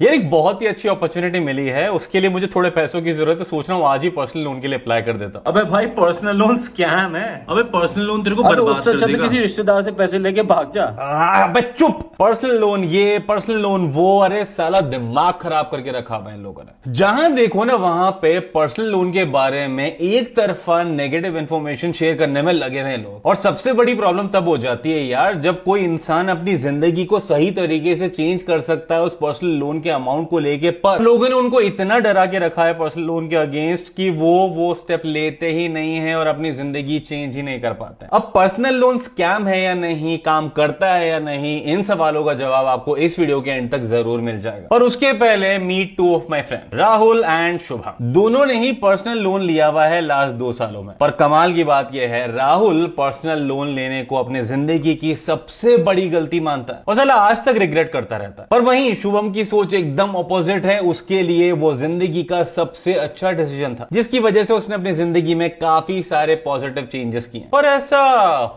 यार एक बहुत ही अच्छी अपॉर्चुनिटी मिली है, उसके लिए मुझे थोड़े पैसों की जरूरत है। सोच रहा हूँ आज ही पर्सनल लोन के लिए अप्लाई कर देता हूँ। अबे भाई पर्सनल लोन स्कैम है। अबे पर्सनल लोन तेरे को अबे बर्बाद उससे कर अच्छा तो देगा। किसी रिश्तेदार से पैसे लेके भाग जा। अबे चुप। पर्सनल लोन ये, पर्सनल लोन वो, अरे साला दिमाग खराब करके रखा हुआ है इन लोगों ने। जहां देखो ना वहां पे पर्सनल लोन के बारे में एक तरफा नेगेटिव इंफॉर्मेशन शेयर करने में लगे हुए लोग। और सबसे बड़ी प्रॉब्लम तब हो जाती है यार जब कोई इंसान अपनी जिंदगी को सही तरीके से चेंज कर सकता है उस पर्सनल लोन के अमाउंट को लेके, पर लोगों ने उनको इतना डरा के रखा है पर्सनल लोन के अगेंस्ट कि वो स्टेप लेते ही नहीं है और अपनी जिंदगी चेंज ही नहीं कर पाते। अब पर्सनल लोन स्कैम है या नहीं, काम करता है या नहीं, इन सवालों का जवाब आपको इस वीडियो के एंड तक जरूर मिल जाएगा। और उसके पहले meet two of my friend Rahul and Shubham, दोनों ने ही पर्सनल लोन लिया हुआ है लास्ट 2 सालों में। पर कमाल की बात यह है राहुल पर्सनल लोन लेने को अपने जिंदगी की सबसे बड़ी गलती मानता है और साला आज तक रिग्रेट करता रहता है। पर वहीं शुभम की सोच एकदम ऑपोजिट है, उसके लिए वो जिंदगी का सबसे अच्छा डिसीजन था जिसकी वजह से उसने अपनी जिंदगी में काफी सारे पॉजिटिव चेंजेस किए। और ऐसा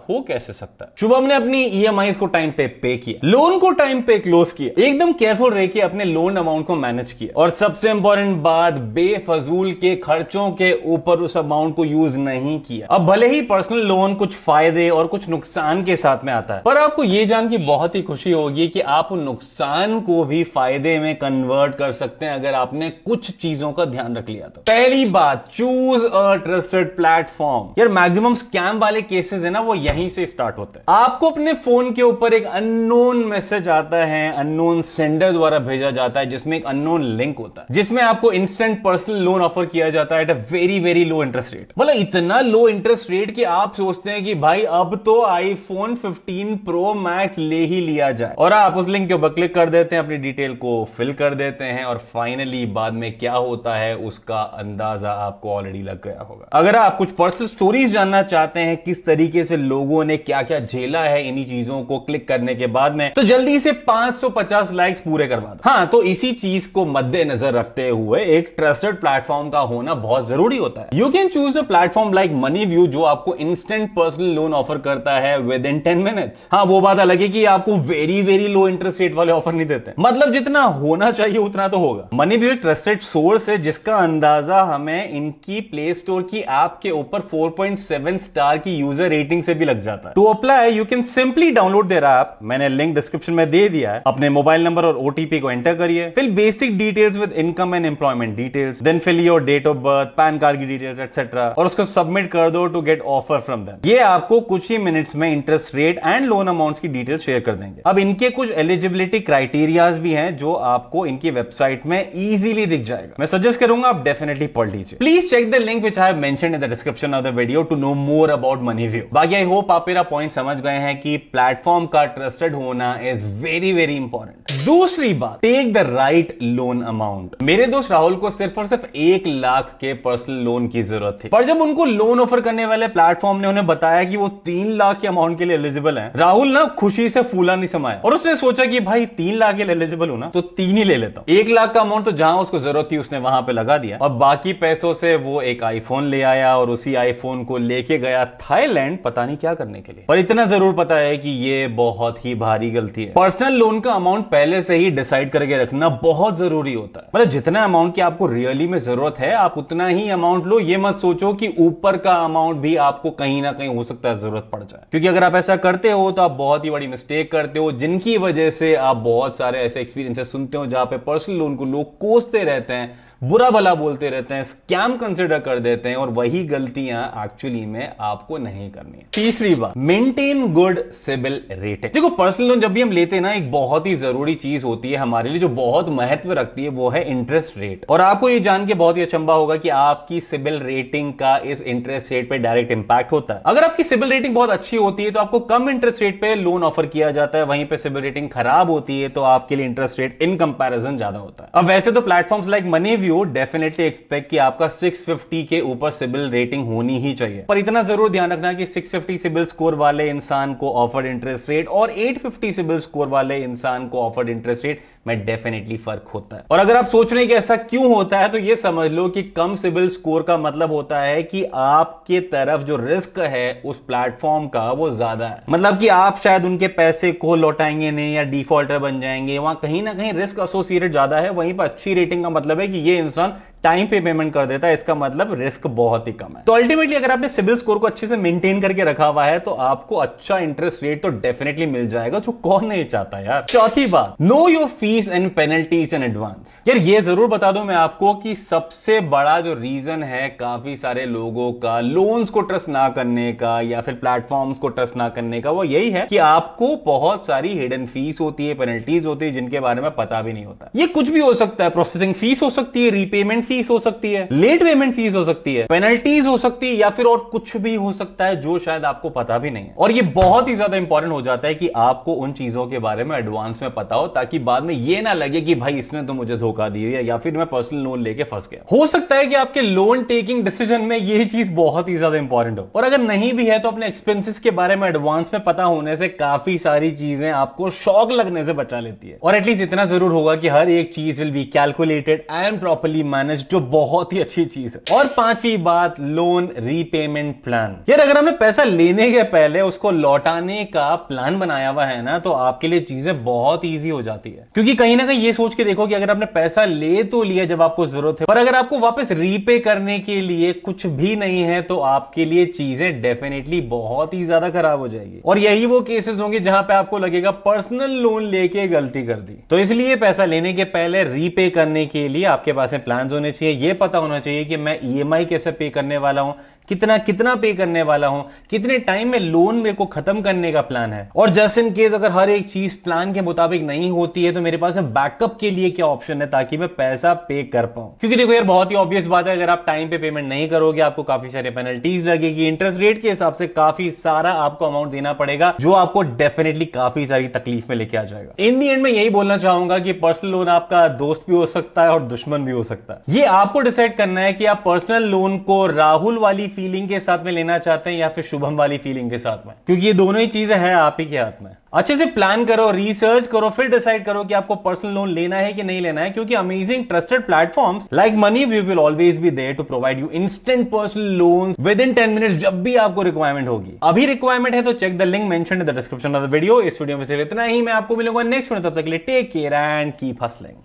हो कैसे सकता है? शुभम ने अपनी ईएमआईज को टाइम पे किया, लोन को टाइम पे क्लोज किया, एकदम केयरफुल रह के अपने लोन अमाउंट को मैनेज किया और सबसे इंपॉर्टेंट बात, बेफजूल के खर्चों के ऊपर उस अमाउंट को यूज नहीं किया। अब भले ही पर्सनल लोन कुछ फायदे और कुछ नुकसान के साथ में आता है, पर आपको यह जान के बहुत ही खुशी होगी कि आप उन नुकसान को भी फायदे में कन्वर्ट कर सकते हैं अगर आपने कुछ चीजों का ध्यान रख लिया तो। पहली बात, चूज अ ट्रस्टेड प्लेटफॉर्म। यार मैक्सिमम स्कैम वाले केसेस है ना वो यहीं से स्टार्ट होते हैं। आपको अपने फोन के ऊपर एक अननोन मैसेज आता है, अननोन सेंडर द्वारा भेजा जाता है जिसमें एक अननोन लिंक होता है जिसमें आपको इंस्टेंट पर्सनल लोन ऑफर किया जाता है at a very very low interest rate. मतलब इतना लो इंटरेस्ट रेट कि आप सोचते हैं कि भाई अब तो आईफोन 15 प्रो मैक्स ले ही लिया जाए, और आप उस लिंक के ऊपर क्लिक कर देते हैं, अपनी डिटेल को फिल कर देते हैं और फाइनली बाद में क्या होता है उसका अंदाजा आपको ऑलरेडी लग गया होगा। अगर आप कुछ पर्सनल स्टोरीज जानना चाहते हैं किस तरीके से लोगों ने क्या क्या झेला है इन्हीं चीजों को क्लिक करने के बाद में, तो जल्दी से 550 लाइक्स पूरे करवा दो। हाँ, तो इसी चीज को मद्देनजर रखते हुए एक ट्रस्टेड प्लेटफॉर्म का होना बहुत जरूरी होता है। You can choose a platform like Moneyview जो आपको इंस्टेंट पर्सनल लोन ऑफर करता है विद इन 10 मिनट्स। हाँ, वो बात अलग है कि आपको very very low interest rate वाले ऑफर नहीं देते, मतलब जितना होना चाहिए उतना तो होगा। मनीव्यू एक ट्रस्टेड सोर्स है जिसका अंदाजा हमें इनकी प्ले स्टोर की ऐप के ऊपर 4.7 स्टार की यूजर रेटिंग से भी लग जाता है। To apply you can simply download their app, मैंने लिंक डिस्क्रिप्शन में दे दिया है। अपने मोबाइल नंबर और ओटीपी को एंटर करिए, fill basic details with income and employment details, then fill your date of birth, PAN card की डिटेल्स एक्सेट्रा, और उसको सबमिट कर दो to get offer from them. ये आपको कुछ ही मिनट्स में interest rate and loan amounts की डिटेल्स शेयर कर देंगे। अब इनके कुछ एलिजिबिलिटी क्राइटेरियाज भी हैं जो आपको इनकी वेबसाइट में इजीली दिख जाएगा। मैं सजेस्ट करूंगा आप डेफिनेटली पढ़ लीजिए। Please check the link which I have mentioned in the description of the video to know more about Moneyview. बाकी आई होप आप मेरा पॉइंट समझ गए हैं कि प्लेटफॉर्म का ट्रस्टेड होना इज वेरी वेरी इंपॉर्टेंट। दूसरी बात, take the right loan amount. मेरे दोस्त राहुल को सिर्फ और सिर्फ 1 लाख के पर्सनल लोन की जरूरत थी, पर जब उनको लोन ऑफर करने वाले प्लेटफॉर्म ने उन्हें बताया कि वो 3 लाख के अमाउंट के लिए एलिजिबल है, राहुल ना खुशी से फूला नहीं समाया और उसने सोचा कि भाई 3 लाख के लिए एलिजिबल हूं ना तो 3 ही ले लेता हूं। 1 लाख का अमाउंट तो जहां उसको जरूरत थी उसने वहां पे लगा दिया और बाकी पैसों से वो एक आईफोन ले आया और उसी आईफोन को लेके गया थाईलैंड पता नहीं क्या करने के लिए। पर इतना जरूर पता है कि ये बहुत ही भारी गलती है। पर्सनल लोन का अमाउंट पहले से ही डिसाइड करके रखना बहुत जरूरी होता है। मतलब जितना अमाउंट की आपको रियली में जरूरत है आप उतना ही अमाउंट लो, ये मत सोचो कि ऊपर का अमाउंट भी आपको कहीं ना कहीं हो सकता है जरूरत पड़ जाए, क्योंकि अगर आप ऐसा करते हो तो आप बहुत ही बड़ी मिस्टेक करते हो जिनकी वजह से आप बहुत सारे ऐसे एक्सपीरियंसेस सुनते हो जहां पे पर्सनल लोन को लोग कोसते रहते हैं, बुरा भला बोलते रहते हैं, स्कैम कंसिडर कर देते हैं और वही गलतियां एक्चुअली में आपको नहीं करनी है। तीसरी बात, मेंटेन गुड सिबिल रेटिंग। देखो पर्सनल लोन जब भी हम लेते हैं ना एक बहुत ही जरूरी चीज होती है हमारे लिए जो बहुत महत्व रखती है, वो है इंटरेस्ट रेट। और आपको ये जान के बहुत ही अचंभा होगा कि आपकी सिबिल रेटिंग का इस इंटरेस्ट रेट पे डायरेक्ट इंपैक्ट होता है। अगर आपकी सिबिल रेटिंग बहुत अच्छी होती है तो आपको कम इंटरेस्ट रेट पे लोन ऑफर किया जाता है, वहीं पे सिबिल रेटिंग खराब होती है तो आपके लिए इंटरेस्ट रेट इन कंपैरिजन ज्यादा होता है। अब वैसे तो platforms like MoneyView definitely expect कि आपका 650 के ऊपर सिबिल रेटिंग होनी ही चाहिए, पर इतना जरूर ध्यान रखना कि 650 सिबिल स्कोर वाले इंसान को ऑफर्ड इंटरेस्ट रेट और 850 सिबिल स्कोर वाले इंसान को ऑफर्ड इंटरेस्ट रेट में डेफिनेटली फर्क होता है। और अगर आप सोच रहे हैं कि ऐसा क्यों होता है तो यह समझ लो कि कम सिबिल स्कोर का मतलब होता है कि आपके तरफ जो रिस्क है उस प्लेटफॉर्म का वो ज्यादा है। मतलब कि आप शायद उनके पैसे को लौटाएंगे नहीं या डिफॉल्टर बन जाएंगे, वहां कहीं ना कहीं रिस्क रिस्क एसोसिएटेड ज्यादा है, वहीं पर अच्छी रेटिंग का मतलब है कि ये इंसान टाइम पे पेमेंट कर देता है, इसका मतलब रिस्क बहुत ही कम है। तो अल्टीमेटली अगर आपने सिबिल स्कोर को अच्छे से मेंटेन करके रखा हुआ है तो आपको अच्छा इंटरेस्ट रेट तो डेफिनेटली मिल जाएगा, जो कौन नहीं चाहता यार। चौथी बात, know your fees and penalties in advance. यार ये जरूर बता दूं मैं आपको कि सबसे बड़ा जो रीजन है काफी सारे लोगों का लोन्स को ट्रस्ट ना करने का या फिर प्लेटफॉर्म्स को ट्रस्ट ना करने का, वो यही है कि आपको बहुत सारी हिडन फीस होती है, पेनल्टीज होती है जिनके बारे में पता भी नहीं होता। ये कुछ भी हो सकता है, प्रोसेसिंग फीस हो सकती है, रीपेमेंट फीस हो सकती है, लेट पेमेंट फीस हो सकती है, पेनल्टीज हो सकती है, या फिर और कुछ भी हो सकता है जो शायद आपको पता भी नहीं है। और ये बहुत ही ज्यादा इंपॉर्टेंट हो जाता है कि आपको उन चीजों के बारे में एडवांस में पता हो, ताकि बाद में ये ना लगे कि भाई इसने तो मुझे धोखा दिया या फिर मैं पर्सनल लोन लेके फंस गया। हो सकता है कि आपके लोन टेकिंग डिसीजन में ये चीज बहुत ही ज्यादा इंपॉर्टेंट हो, और अगर नहीं भी है तो अपने एक्सपेंसेस के बारे में एडवांस में पता होने से काफी सारी चीजें आपको शॉक लगने से बचा लेती है। और एटलीस्ट इतना जरूर होगा कि हर एक चीज will be calculated and properly managed, जो बहुत ही अच्छी चीज है। और पांचवी बात, लोन रीपेमेंट प्लान। यार अगर हमने पैसा लेने के पहले उसको लौटाने का प्लान बनाया हुआ है ना, तो आपके लिए चीजें बहुत ईजी हो जाती है। क्योंकि कहीं ना कहीं ये सोच के देखो कि अगर आपने पैसा ले तो लिया जब आपको जरूरत है, पर अगर आपको वापस रीपे करने के लिए कुछ भी नहीं है तो आपके लिए चीजें डेफिनेटली बहुत ही ज्यादा खराब हो जाएगी। और यही वो केसेस होंगे जहां पे आपको लगेगा पर्सनल लोन लेके गलती कर दी। तो इसलिए पैसा लेने के पहले रीपे करने के लिए आपके पास प्लान होने चाहिए। ये पता होना चाहिए कि मैं ईएमआई कैसे पे करने वाला हूं, कितना कितना पे करने वाला हूं, कितने टाइम में लोन मेरे को खत्म करने का प्लान है। और जस्ट इन केस अगर हर एक चीज प्लान के मुताबिक नहीं होती है तो मेरे पास बैकअप के लिए क्या ऑप्शन है, ताकि मैं पैसा पे कर पाऊं। क्योंकि देखो यार बहुत ही ऑब्वियस बात है, अगर आप टाइम पे पेमेंट नहीं करोगे आपको काफी सारी पेनल्टीज लगेगी, इंटरेस्ट रेट के हिसाब से काफी सारा आपको अमाउंट देना पड़ेगा, जो आपको डेफिनेटली काफी सारी तकलीफ में लेके आ जाएगा। इन दी एंड में यही बोलना चाहूंगा कि पर्सनल लोन आपका दोस्त भी हो सकता है और दुश्मन भी हो सकता है। ये आपको डिसाइड करना है कि आप पर्सनल लोन को राहुल वाली फीलिंग के साथ में लेना चाहते हैं या फिर शुभम वाली फीलिंग के साथ में, क्योंकि ये दोनों ही चीजें हैं आप ही के हाथ में। अच्छे से प्लान करो, रिसर्च करो, फिर डिसाइड करो कि आपको पर्सनल लोन लेना है कि नहीं लेना है। क्योंकि amazing trusted platforms like Moneyview will always be there to provide you instant personal loans within 10 minutes जब भी आपको रिक्वायरमेंट होगी। अभी रिक्वायरमेंट है तो check the link mentioned in the description of the video. इस वीडियो में सिर्फ इतना ही, मैं आपको मिलूंगा नेक्स्ट वीडियो, तब तक के लिए take care and keep hustling.